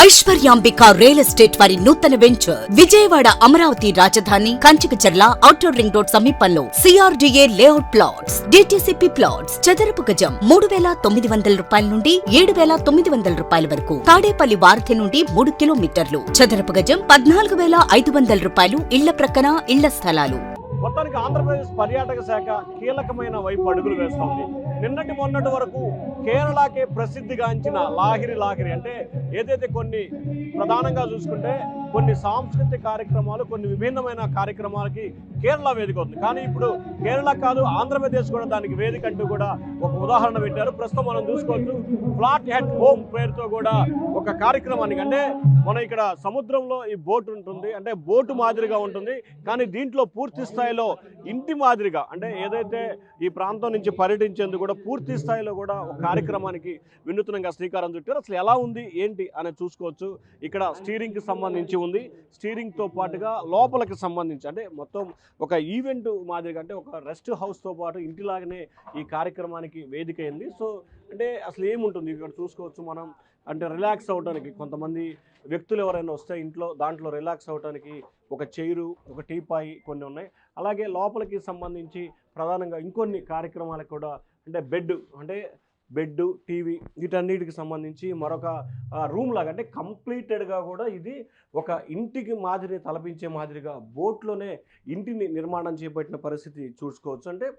Aishwaryambika real estate వారి నూతన venture Vijayawada Amaravati రాజధాని కంచికచర్ల ఔటర్ రింగ్ రోడ్ సమీపంలో CRDA layout plots DTCP plots చదరపు గజం 3,900 రూపాయల నుండి 7,900 రూపాయల వరకు తాడేపల్లి వారధి నుండి 3 కిలోమీటర్లు చదరపు గజం 14,500 రూపాయలు ఇళ్ల ప్రక్కన ఇళ్ల స్థలాలు. మొత్తానికి ఆంధ్రప్రదేశ్ పర్యాటక శాఖ కీలకమైన వైపు అడుగులు వేస్తోంది. నిన్నటి మొన్నటి వరకు కేరళకే ప్రసిద్ధిగాంచిన లాహిరి అంటే ఏదైతే కొన్ని ప్రధానంగా చూసుకుంటే కొన్ని సాంస్కృతిక కార్యక్రమాలు కొన్ని విభిన్నమైన కార్యక్రమాలకి కేరళ వేదిక అవుతుంది. కానీ ఇప్పుడు కేరళ కాదు ఆంధ్రప్రదేశ్ కూడా దానికి వేదిక అంటూ కూడా ఒక ఉదాహరణ పెట్టారు. ప్రస్తుతం మనం చూసుకోవచ్చు ఫ్లాట్ హెడ్ హోమ్ పేరుతో కూడా ఒక కార్యక్రమానికి, అంటే మనం ఇక్కడ సముద్రంలో ఈ బోట్ ఉంటుంది, అంటే బోటు మాదిరిగా ఉంటుంది. కానీ దీంట్లో పూర్తి స్థాయిలో ఇంటి మాదిరిగా, అంటే ఏదైతే ఈ ప్రాంతం నుంచి పర్యటించేందుకు కూడా పూర్తి స్థాయిలో కూడా ఒక కార్యక్రమానికి వినూత్నంగా శ్రీకారం చుట్టారు. అసలు ఎలా ఉంది ఏంటి అనేది చూసుకోవచ్చు. ఇక్కడ స్టీరింగ్కి సంబంధించి ఉంది, స్టీరింగ్తో పాటుగా లోపలికి సంబంధించి అంటే మొత్తం ఒక ఈవెంట్ మాదిరిగా, అంటే ఒక రెస్ట్ హౌస్తో పాటు ఇంటిలాగానే ఈ కార్యక్రమానికి వేదిక అయింది. సో అంటే అసలు ఏముంటుంది ఇక్కడ చూసుకోవచ్చు మనం, అంటే రిలాక్స్ అవడానికి కొంతమంది వ్యక్తులు ఎవరైనా వస్తే ఇంట్లో దాంట్లో రిలాక్స్ అవడానికి ఒక చైరు, ఒక టీపాయి కొన్ని ఉన్నాయి. అలాగే లోపలికి సంబంధించి ప్రధానంగా ఇంకొన్ని కార్యక్రమాలకు కూడా, అంటే బెడ్ టీవీ వీటన్నిటికి సంబంధించి మరొక రూమ్ లాగా, అంటే కంప్లీటెడ్గా కూడా ఇది ఒక ఇంటికి మాదిరి తలపించే మాదిరిగా బోట్లోనే ఇంటిని నిర్మాణం చేపట్టిన పరిస్థితి చూసుకోవచ్చు. అంటే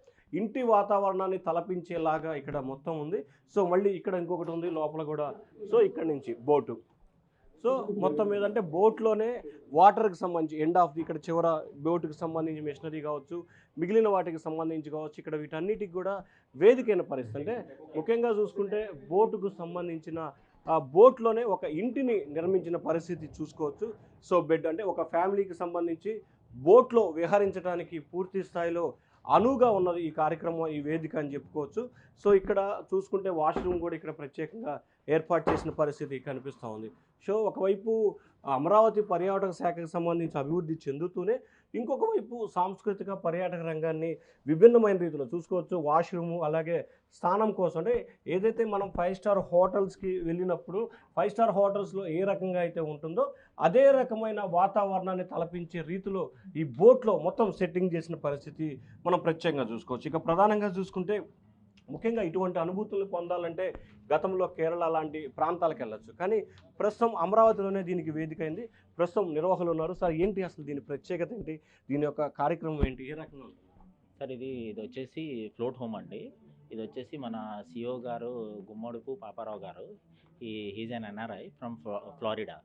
ఇంటి వాతావరణాన్ని తలపించేలాగా ఇక్కడ మొత్తం ఉంది. సో మళ్ళీ ఇక్కడ ఇంకొకటి ఉంది లోపల కూడా. సో ఇక్కడ నుంచి బోటు, సో మొత్తం మీద అంటే బోట్లోనే వాటర్కి సంబంధించి ఎండ్ ఆఫ్ ది ఇక్కడ చివర బోటుకి సంబంధించి మెషినరీ కావచ్చు, మిగిలిన వాటికి సంబంధించి కావచ్చు, ఇక్కడ వీటన్నిటికి కూడా వేదికైన పరిస్థితి. అంటే ముఖ్యంగా చూసుకుంటే బోటుకు సంబంధించిన ఆ బోట్లోనే ఒక ఇంటిని నిర్మించిన పరిస్థితి చూసుకోవచ్చు. సో బెడ్ అంటే ఒక ఫ్యామిలీకి సంబంధించి బోట్లో విహరించడానికి పూర్తి స్థాయిలో అనువుగా ఉన్నది ఈ కార్యక్రమం, ఈ వేదిక అని చెప్పుకోవచ్చు. సో ఇక్కడ చూసుకుంటే వాష్రూమ్ కూడా ఇక్కడ ప్రత్యేకంగా ఏర్పాటు చేసిన పరిస్థితి కనిపిస్తూ ఉంది. సో ఒకవైపు అమరావతి పర్యాటక శాఖకు సంబంధించి అభివృద్ధి చెందుతూనే ఇంకొక వైపు సాంస్కృతిక పర్యాటక రంగాన్ని విభిన్నమైన రీతిలో చూసుకోవచ్చు. వాష్రూము అలాగే స్నానం కోసం, అంటే ఏదైతే మనం 5 స్టార్ హోటల్స్కి వెళ్ళినప్పుడు 5 స్టార్ హోటల్స్లో ఏ రకంగా అయితే ఉంటుందో అదే రకమైన వాతావరణాన్ని తలపించే రీతిలో ఈ బోట్లో మొత్తం సెట్టింగ్ చేసిన పరిస్థితి మనం ప్రత్యేకంగా చూసుకోవచ్చు. ఇక ప్రధానంగా చూసుకుంటే ముఖ్యంగా ఇటువంటి అనుభూతులు పొందాలంటే గతంలో కేరళ లాంటి ప్రాంతాలకు వెళ్ళొచ్చు, కానీ ప్రస్తుతం అమరావతిలోనే దీనికి వేదిక అయింది. ప్రస్తుతం నిర్వాహకులు ఉన్నారు. సార్ ఏంటి అసలు దీని ప్రత్యేకత ఏంటి, దీని యొక్క కార్యక్రమం ఏంటి, ఏ రకంగా ఉంది సార్? ఇది వచ్చేసి ఫ్లోట్ హోమ్ అండి. ఇది వచ్చేసి మన సిఓ గారు గుమ్మడుపు పాపారావు గారు, he's an NRI from Florida.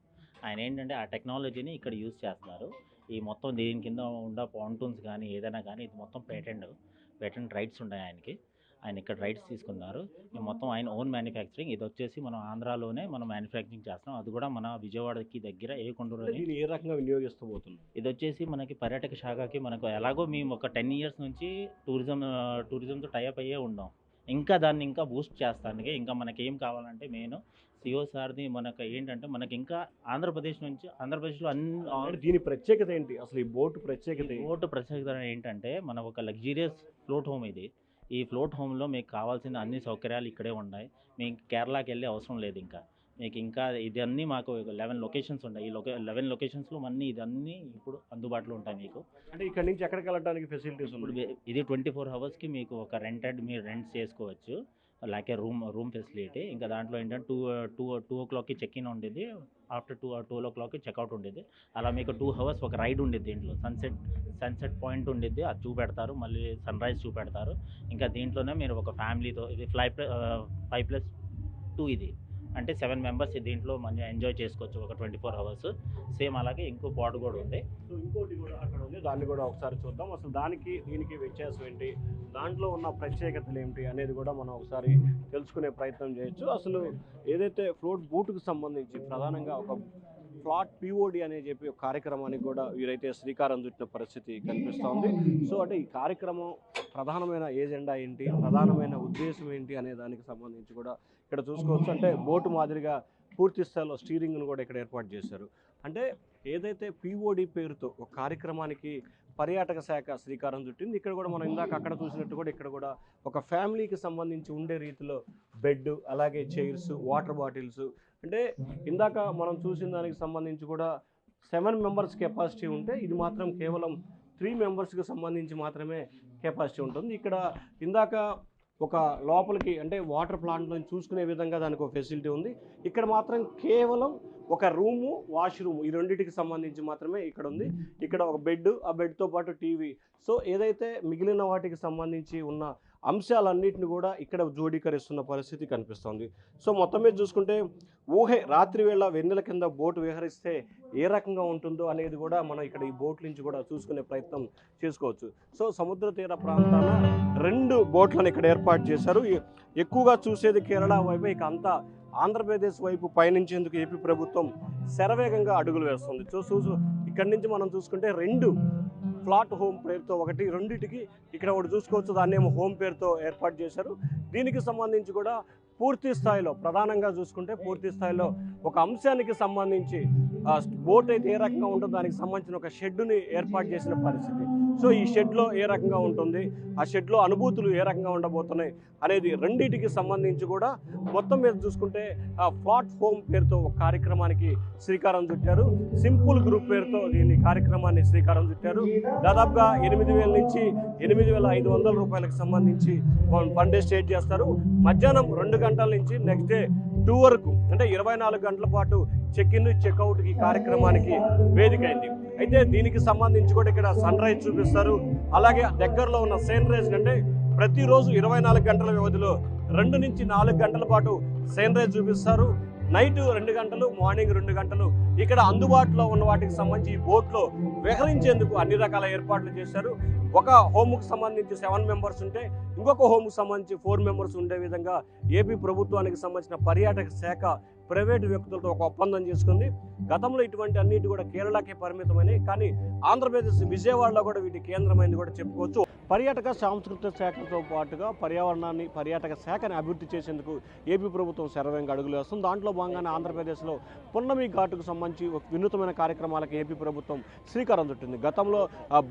ఆయన ఏంటంటే ఆ టెక్నాలజీని ఇక్కడ యూజ్ చేస్తున్నారు. ఈ మొత్తం దీని కింద ఉన్న పాంటూన్స్ కానీ ఏదైనా కానీ ఇది మొత్తం పేటెంట్ రైట్స్ ఉన్నాయి ఆయనకి. ఆయన ఇక్కడ రైట్స్ తీసుకున్నారు. మొత్తం ఆయన ఓన్ మ్యానుఫ్యాక్చరింగ్. ఇది వచ్చేసి మనం ఆంధ్రాలోనే మనం మ్యానుఫ్యాక్చరింగ్ చేస్తున్నాం. అది కూడా మన విజయవాడకి దగ్గర ఏకొండూరులో. ఏ రకంగా వినియోగిస్తూ పోతుంది? ఇది వచ్చేసి మనకి పర్యాటక శాఖకి మనకు ఎలాగో మేము ఒక 10 years నుంచి టూరిజంతో టైఅప్ అయ్యే ఉన్నాం. ఇంకా దాన్ని ఇంకా బూస్ట్ చేస్తానికి ఇంకా మనకి ఏం కావాలంటే మెయిన్ సిఓ సార్ది మనకు ఏంటంటే మనకి ఇంకా ఆంధ్రప్రదేశ్లో అన్ని. దీని ప్రత్యేకత ఏంటి అసలు? ఈ బోటు ప్రత్యేకత ఏంటంటే మన ఒక లగ్జీరియస్ ఫ్లోట్ హోమ్ ఇది. ఈ ఫ్లోట్ హోమ్లో మీకు కావాల్సిన అన్ని సౌకర్యాలు ఇక్కడే ఉన్నాయి. మీకు కేరళకి వెళ్ళే అవసరం లేదు. ఇంకా ఇదన్నీ మాకు 11 లొకేషన్స్ ఉన్నాయి. ఈ 11 లొకేషన్స్లో ఇదన్నీ ఇప్పుడు అందుబాటులో ఉంటాయి మీకు. అంటే ఇక్కడ నుంచి ఎక్కడికి వెళ్ళడానికి ఫెసిలిటీస్ ఇప్పుడు ఇది 24 hours మీకు ఒక మీరు రెంట్ చేసుకోవచ్చు, అలాగే రూమ్ ఫెసిలిటీ. ఇంకా దాంట్లో ఏంటంటే 2 o'clockకి చెక్ ఇన్ ఉండేది, ఆఫ్టర్ 12 o'clockకి చెక్అవుట్ ఉండేది. అలా మీకు 2 hours ఒక రైడ్ ఉండేది. దీంట్లో సన్సెట్ పాయింట్ ఉండిద్ది, అది చూపెడతారు. మళ్ళీ సన్ రైజ్ చూపెడతారు. ఇంకా దీంట్లోనే మీరు ఒక ఫ్యామిలీతో ఇది 5+2 ఇది అంటే 7 members దీంట్లో మంచిగా ఎంజాయ్ చేసుకోవచ్చు ఒక 24 hours. సేమ్ అలాగే ఇంకో పాట్ కూడా ఉంది. సో ఇంకోటి కూడా అక్కడ ఉంది, దాన్ని కూడా ఒకసారి చూద్దాం. అసలు దీనికి వ్యత్యాసం ఏంటి, దాంట్లో ఉన్న ప్రత్యేకతలు ఏమిటి అనేది కూడా మనం ఒకసారి తెలుసుకునే ప్రయత్నం చేయొచ్చు. అసలు ఏదైతే ఫ్లోట్ బోటుకు సంబంధించి ప్రధానంగా ఒక ఫ్లాట్ పిఓడి అనే చెప్పి ఒక కార్యక్రమానికి కూడా వీరైతే శ్రీకారం చుట్టిన పరిస్థితి కనిపిస్తోంది. సో అంటే ఈ కార్యక్రమం ప్రధానమైన ఏజెండా ఏంటి, ప్రధానమైన ఉద్దేశం ఏంటి అనే దానికి సంబంధించి కూడా ఇక్కడ చూసుకోవచ్చు. అంటే బోటు మాదిరిగా పూర్తి స్థాయిలో స్టీరింగ్ను కూడా ఇక్కడ ఏర్పాటు చేశారు. అంటే ఏదైతే పిఓడి పేరుతో ఒక కార్యక్రమానికి పర్యాటక శాఖ శ్రీకారం చుట్టింది, ఇక్కడ కూడా మనం ఇందాక అక్కడ చూసినట్టు కూడా ఇక్కడ కూడా ఒక ఫ్యామిలీకి సంబంధించి ఉండే రీతిలో బెడ్, అలాగే చైర్స్, వాటర్ బాటిల్స్, అంటే ఇందాక మనం చూసిన దానికి సంబంధించి కూడా 7 మెంబర్స్ కెపాసిటీ ఉంటే ఇది మాత్రం కేవలం 3 మెంబర్స్కి సంబంధించి మాత్రమే కెపాసిటీ ఉంటుంది. ఇక్కడ ఇందాక ఒక లోపలికి అంటే వాటర్ ప్లాంట్లో చూసుకునే విధంగా దానికి ఒక ఫెసిలిటీ ఉంది. ఇక్కడ మాత్రం కేవలం ఒక రూము, వాష్రూమ్ ఈ రెండింటికి సంబంధించి మాత్రమే ఇక్కడ ఉంది. ఇక్కడ ఒక బెడ్, ఆ బెడ్తో పాటు టీవీ. సో ఏదైతే మిగిలిన వాటికి సంబంధించి ఉన్న అంశాలన్నింటిని కూడా ఇక్కడ జోడీకరిస్తున్న పరిస్థితి కనిపిస్తుంది. సో మొత్తం మీద చూసుకుంటే రాత్రి వేళ వెన్నెల కింద బోటు విహరిస్తే ఏ రకంగా ఉంటుందో అనేది కూడా మనం ఇక్కడ ఈ బోట్ నుంచి కూడా చూసుకునే ప్రయత్నం చేసుకోవచ్చు. సో సముద్ర తీర ప్రాంతాన 2 బోట్లను ఇక్కడ ఏర్పాటు చేశారు. ఎక్కువగా చూసేది కేరళ వైపు, ఇక అంతా ఆంధ్రప్రదేశ్ వైపు పయనించేందుకు ఏపీ ప్రభుత్వం శరవేగంగా అడుగులు వేస్తుంది. ఇక్కడి నుంచి మనం చూసుకుంటే 2 ఫ్లాట్ హోమ్ పేరుతో ఒకటి, రెండింటికి ఇక్కడ ఒకటి చూసుకోవచ్చు, దాన్ని ఏమో హోమ్ పేరుతో ఏర్పాటు చేశారు. దీనికి సంబంధించి కూడా పూర్తి స్థాయిలో ప్రధానంగా చూసుకుంటే పూర్తి స్థాయిలో ఒక అంశానికి సంబంధించి బోట్ అయితే ఏ రకంగా ఉంటుందో దానికి సంబంధించిన ఒక షెడ్డుని ఏర్పాటు చేసిన పరిస్థితి. సో ఈ షెడ్లో ఏ రకంగా ఉంటుంది, ఆ షెడ్లో అనుభూతులు ఏ రకంగా ఉండబోతున్నాయి అనేది రెండింటికి సంబంధించి కూడా మొత్తం మీద చూసుకుంటే ఫ్లాట్ హోమ్ పేరుతో ఒక కార్యక్రమానికి శ్రీకారం చుట్టారు. సింపుల్ గ్రూప్ పేరుతో దీన్ని కార్యక్రమాన్ని శ్రీకారం చుట్టారు. దాదాపుగా 8,000 నుంచి 8,500 రూపాయలకు సంబంధించి ఫండ్ స్టేట్ చేస్తారు. మధ్యాహ్నం 2 గంటల నుంచి నెక్స్ట్ డే 2 వరకు అంటే 24 గంటల పాటు చెక్-ఇన్ చెక్అవుట్ ఈ కార్యక్రమానికి వేదిక అయింది. అయితే దీనికి సంబంధించి కూడా ఇక్కడ సన్ రైజ్ చూపిస్తారు. అలాగే దగ్గరలో ఉన్న సన్ రైజ్ అంటే ప్రతిరోజు 24 గంటల వ్యవధిలో 2 నుంచి 4 గంటల పాటు సన్ రైజ్ చూపిస్తారు. నైట్ 2 గంటలు, మార్నింగ్ 2 గంటలు ఇక్కడ అందుబాటులో ఉన్న వాటికి సంబంధించి ఈ బోట్లో విహరించేందుకు అన్ని రకాల ఏర్పాట్లు చేశారు. ఒక హోమ్కు సంబంధించి 7 మెంబర్స్ ఉంటే ఇంకొక హోమ్కు సంబంధించి 4 మెంబర్స్ ఉండే విధంగా ఏపీ ప్రభుత్వానికి సంబంధించిన పర్యాటక శాఖ ప్రైవేటు వ్యక్తులతో ఒక ఒప్పందం చేసుకుంది. గతంలో ఇటువంటి అన్నిటి కూడా కేరళకే పరిమితమైనవి, కానీ ఆంధ్రప్రదేశ్ విజయవాడలో కూడా వీటి కేంద్రమైంది కూడా చెప్పుకోవచ్చు. పర్యాటక సాంస్కృతిక శాఖతో పాటుగా పర్యాటక శాఖని అభివృద్ధి చేసేందుకు ఏపీ ప్రభుత్వం శరవేగంగా అడుగులు వేస్తుంది. దాంట్లో భాగంగానే ఆంధ్రప్రదేశ్లో పున్నమి ఘాటుకు సంబంధించి ఒక వినూతమైన కార్యక్రమాలకు ఏపీ ప్రభుత్వం శ్రీకారం చుట్టింది. గతంలో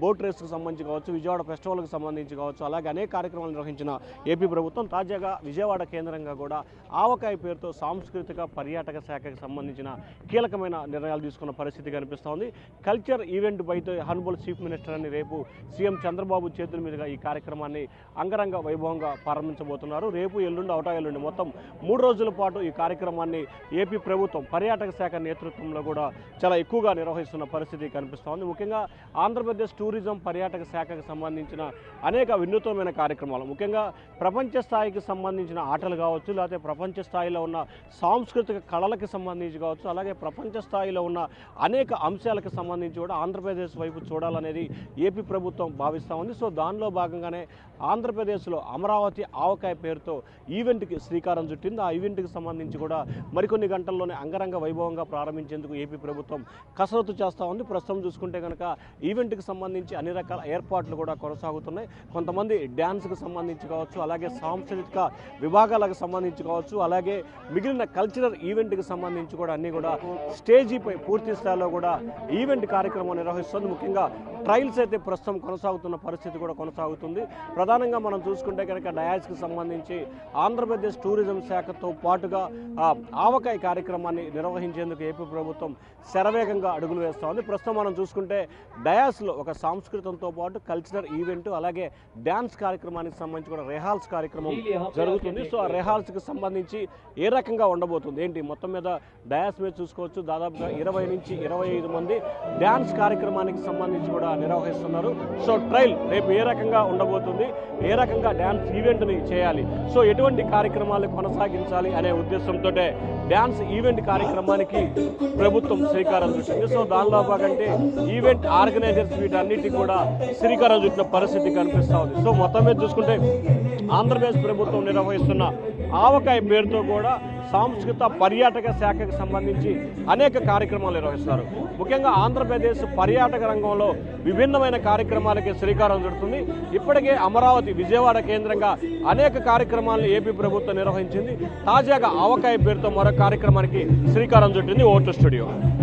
బోట్ రేస్కు సంబంధించి కావచ్చు, విజయవాడ ఫెస్టివల్కి సంబంధించి కావచ్చు, అలాగే అనేక కార్యక్రమాలు నిర్వహించిన ఏపీ ప్రభుత్వం తాజాగా విజయవాడ కేంద్రంగా కూడా ఆవకాయ పేరుతో సాంస్కృతిక పర్యాటక శాఖకు సంబంధించిన కీలకమైన నిర్ణయాలు తీసుకున్న పరిస్థితి కనిపిస్తోంది. కల్చర్ ఈవెంట్ బైతో హానరబుల్ చీఫ్ మినిస్టర్ అని రేపు సీఎం చంద్రబాబు చేతుల మీదుగా ఈ కార్యక్రమాన్ని అంగరంగ వైభవంగా ప్రారంభించబోతున్నారు. రేపు ఎల్లుండి ఎల్లుండి మొత్తం 3 రోజుల పాటు ఈ కార్యక్రమాన్ని ఏపీ ప్రభుత్వం పర్యాటక శాఖ నేతృత్వంలో కూడా చాలా ఎక్కువగా నిర్వహిస్తున్న పరిస్థితి కనిపిస్తోంది. ముఖ్యంగా ఆంధ్రప్రదేశ్ టూరిజం పర్యాటక శాఖకు సంబంధించిన అనేక వినూత్నమైన కార్యక్రమాలు, ముఖ్యంగా ప్రపంచ స్థాయికి సంబంధించిన ఆటలు కావచ్చు, లేకపోతే ప్రపంచ స్థాయిలో ఉన్న సాంస్కృతిక కళలకు సంబంధించి కావచ్చు, అలాగే ప్రపంచ స్థాయిలో ఉన్న అనేక అంశాలకు సంబంధించి కూడా ఆంధ్రప్రదేశ్ వైపు చూడాలనేది ఏపీ ప్రభుత్వం భావిస్తూ ఉంది. సో దానిలో భాగంగానే ఆంధ్రప్రదేశ్లో అమరావతి ఆవకాయ పేరుతో ఈవెంట్కి శ్రీకారం చుట్టింది. ఆ ఈవెంట్కి సంబంధించి కూడా మరికొన్ని గంటల్లోనే అంగరంగ వైభవంగా ప్రారంభించేందుకు ఏపీ ప్రభుత్వం కసరత్తు చేస్తూ ఉంది. ప్రస్తుతం చూసుకుంటే కనుక ఈవెంట్కి సంబంధించి అన్ని రకాల ఏర్పాట్లు కూడా కొనసాగుతున్నాయి. కొంతమంది డ్యాన్స్కి సంబంధించి కావచ్చు, అలాగే సాంస్కృతిక విభాగాలకు సంబంధించి కావచ్చు, అలాగే మిగిలిన కల్చరల్ ఈవెంట్కి సంబంధించి కూడా అన్నీ కూడా స్టేజీపై పూర్తి స్థాయిలో కూడా ఈవెంట్ కార్యక్రమం నిర్వహిస్తుంది. ముఖ్యంగా ట్రయల్స్ అయితే ప్రస్తుతం కొనసాగుతున్న పరిస్థితి కూడా కొనసాగుతుంది. ప్రధానంగా మనం చూసుకుంటే కనుక డయాస్కి సంబంధించి ఆంధ్రప్రదేశ్ టూరిజం శాఖతో పాటుగా ఆవకాయ కార్యక్రమాన్ని నిర్వహించేందుకు ఏపీ ప్రభుత్వం శరవేగంగా అడుగులు వేస్తూ ఉంది. ప్రస్తుతం మనం చూసుకుంటే డయాస్లో ఒక సాంస్కృతంతో పాటు కల్చరల్ ఈవెంట్, అలాగే డ్యాన్స్ కార్యక్రమానికి సంబంధించి కూడా రెహాల్స్ కార్యక్రమం జరుగుతుంది. సో ఆ రెహాల్స్కి సంబంధించి ఏ రకంగా ఉండబోతుంది ఏంటి మొత్తం మీద డయాస్ మీద చూసుకోవచ్చు. దాదాపుగా 20 నుంచి 25 మంది డ్యాన్స్ కార్యక్రమానికి సంబంధించి కూడా నిర్వహిస్తున్నారు. సో ట్రయల్ రేపు ఏ రకంగా ఉండబోతుంది, ఏ రకంగా డ్యాన్స్ ఈవెంట్ని చేయాలి, సో ఎటువంటి కార్యక్రమాలు కొనసాగించాలి అనే ఉద్దేశంతో డ్యాన్స్ ఈవెంట్ కార్యక్రమానికి ప్రభుత్వం శ్రీకారం చుట్టింది. సో దానిలో భాగంటే ఈవెంట్ ఆర్గనైజర్స్ వీటన్నిటికీ కూడా శ్రీకారం చుట్టిన పరిస్థితి కనిపిస్తూ ఉంది. సో మొత్తం మీద చూసుకుంటే ఆంధ్రప్రదేశ్ ప్రభుత్వం నిర్వహిస్తున్న ఆవకాయ పేరుతో కూడా సాంస్కృతిక పర్యాటక శాఖకు సంబంధించి అనేక కార్యక్రమాలు నిర్వహిస్తున్నారు. ముఖ్యంగా ఆంధ్రప్రదేశ్ పర్యాటక రంగంలో విభిన్నమైన కార్యక్రమాలకి శ్రీకారం చుడుతుంది. ఇప్పటికే అమరావతి విజయవాడ కేంద్రంగా అనేక కార్యక్రమాలను ఏపీ ప్రభుత్వం నిర్వహించింది. తాజాగా ఆవకాయ పేరుతో మరో కార్యక్రమానికి శ్రీకారం చుట్టింది ఓటు స్టూడియో.